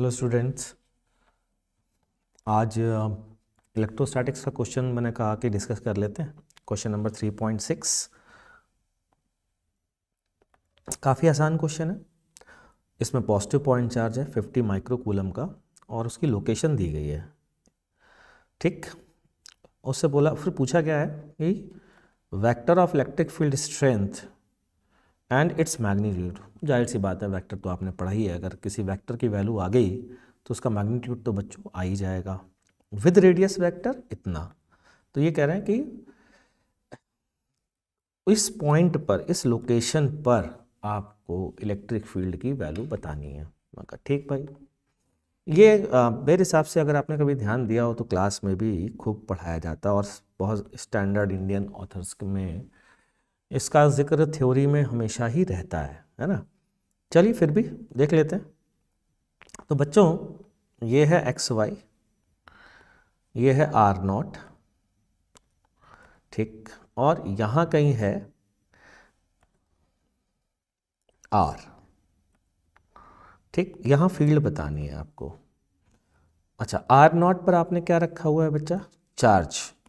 Hello students, आज electrostatics का question मैंने कहा कि डिस्कस कर लेते हैं। क्वेश्चन नंबर 3.6 काफ़ी आसान क्वेश्चन है। इसमें पॉजिटिव पॉइंट चार्ज है 50 माइक्रो कूलम का और उसकी लोकेशन दी गई है। ठीक, उससे बोला, फिर पूछा गया है कि vector of electric field strength and its magnitude. जाहिर सी बात है, वेक्टर तो आपने पढ़ा ही है। अगर किसी वेक्टर की वैल्यू आ गई तो उसका मैग्नीट्यूड तो बच्चों आ ही जाएगा। विद रेडियस वेक्टर इतना, तो ये कह रहे हैं कि इस पॉइंट पर, इस लोकेशन पर आपको इलेक्ट्रिक फील्ड की वैल्यू बतानी है। मैं कहा ठीक भाई। ये मेरे हिसाब से अगर आपने कभी ध्यान दिया हो तो क्लास में भी खूब पढ़ाया जाता है और बहुत स्टैंडर्ड इंडियन ऑथर्स में इसका जिक्र थ्योरी में हमेशा ही रहता है ना। चलिए फिर भी देख लेते हैं। तो बच्चों, ये है एक्स वाई, ये है आर नॉट, ठीक, और यहाँ कहीं है आर, ठीक। यहाँ फील्ड बतानी है आपको। अच्छा, आर नॉट पर आपने क्या रखा हुआ है बच्चा?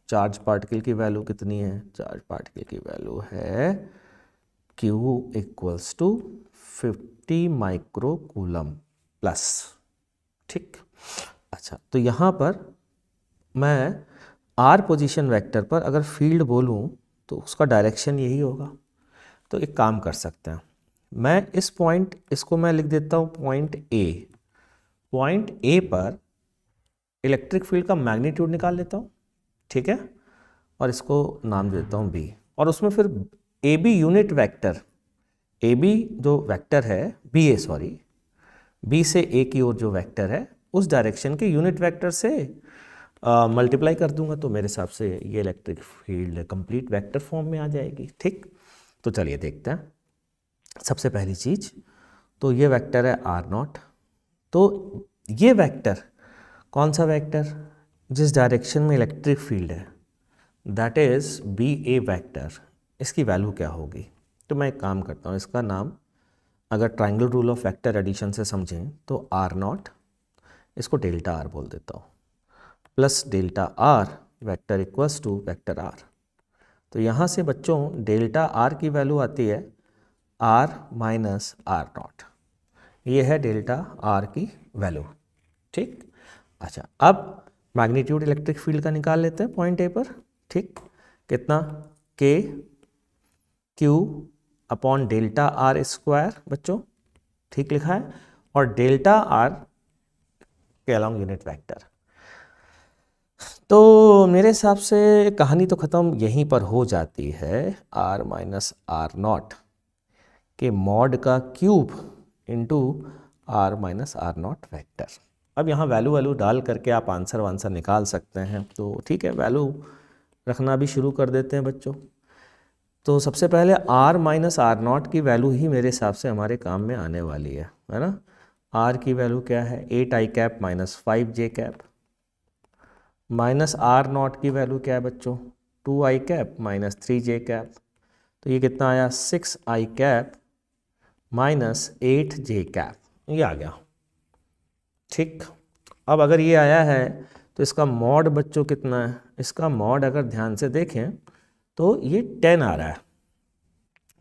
चार्ज पार्टिकल की वैल्यू कितनी है? चार्ज पार्टिकल की वैल्यू है Q equals to 50 micro coulomb plus, ठीक। अच्छा, तो यहाँ पर मैं आर पोजीशन वेक्टर पर अगर फील्ड बोलूँ तो उसका डायरेक्शन यही होगा। तो एक काम कर सकते हैं, मैं इस पॉइंट, इसको मैं लिख देता हूँ पॉइंट ए। पॉइंट ए पर इलेक्ट्रिक फील्ड का मैग्नीट्यूड निकाल लेता हूँ, ठीक है, और इसको नाम देता हूँ बी। और उसमें फिर A B unit vector, A B जो वेक्टर है, बी ए सॉरी, बी से ए की ओर जो वेक्टर है उस डायरेक्शन के यूनिट वेक्टर से मल्टीप्लाई कर दूंगा, तो मेरे हिसाब से ये electric field complete vector form में आ जाएगी। ठीक, तो चलिए देखते हैं। सबसे पहली चीज़ तो ये वेक्टर है आर नॉट। तो ये वेक्टर कौन सा वेक्टर? जिस डायरेक्शन में इलेक्ट्रिक फील्ड है, that is B A vector. इसकी वैल्यू क्या होगी? तो मैं एक काम करता हूँ, इसका नाम अगर triangle rule of vector addition से समझें तो आर नॉट, इसको डेल्टा आर बोल देता हूँ, plus delta R vector equals to vector R. तो यहाँ से बच्चों डेल्टा आर की वैल्यू आती है आर माइनस आर नॉट। ये है डेल्टा आर की वैल्यू, ठीक। अच्छा, अब मैग्नीट्यूड इलेक्ट्रिक फील्ड का निकाल लेते हैं पॉइंट ए पर, ठीक। कितना? के Q upon delta R square बच्चों, ठीक लिखा है, और डेल्टा आर के अलॉन्ग यूनिट वेक्टर। तो मेरे हिसाब से कहानी तो ख़त्म यहीं पर हो जाती है। आर माइनस आर नॉट के मॉड का cube into R minus R naught vector. अब यहाँ वैल्यू डाल करके आप आंसर वांसर निकाल सकते हैं, तो ठीक है, वैल्यू रखना भी शुरू कर देते हैं बच्चों। तो सबसे पहले आर माइनस आर नॉट की वैल्यू ही मेरे हिसाब से हमारे काम में आने वाली है ना। आर की वैल्यू क्या है? 8 I cap minus 5 J cap, minus R naught की वैल्यू क्या है बच्चों? 2 I cap minus 3 J cap. तो ये कितना आया? 6 I cap minus 8 J cap, ये आ गया, ठीक। अब अगर ये आया है तो इसका मॉड बच्चों कितना है? इसका मॉड अगर ध्यान से देखें तो ये 10 आ रहा है,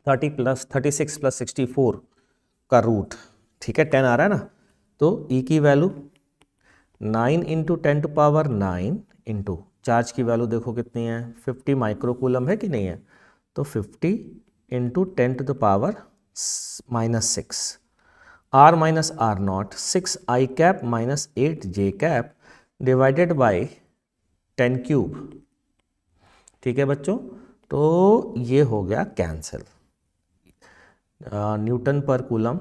30 प्लस 36 प्लस 64 का रूट, ठीक है, 10 आ रहा है ना। तो ई की value 9 into 10 to power 9 into charge की वैल्यू देखो कितनी है? 50 माइक्रो कूलम है कि नहीं है? तो 50 into 10 to the power minus 6, R minus R naught 6 I cap minus 8 J cap divided by 10 cube, ठीक है बच्चों। तो ये हो गया कैंसिल, न्यूटन पर कूलम,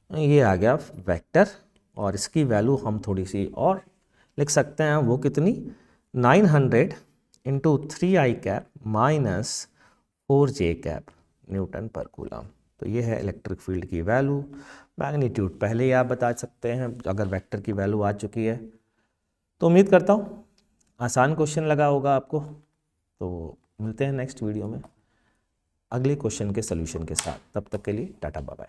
ये आ गया वेक्टर। और इसकी वैल्यू हम थोड़ी सी और लिख सकते हैं, वो कितनी? 900 इंटू 3 आई कैप माइनस 4 जे कैप न्यूटन पर कूलम। तो ये है इलेक्ट्रिक फील्ड की वैल्यू। मैग्नीट्यूड पहले ही आप बता सकते हैं अगर वेक्टर की वैल्यू आ चुकी है। तो उम्मीद करता हूँ आसान क्वेश्चन लगा होगा आपको। तो मिलते हैं नेक्स्ट वीडियो में अगले क्वेश्चन के सॉल्यूशन के साथ। तब तक के लिए टाटा बाय बाय।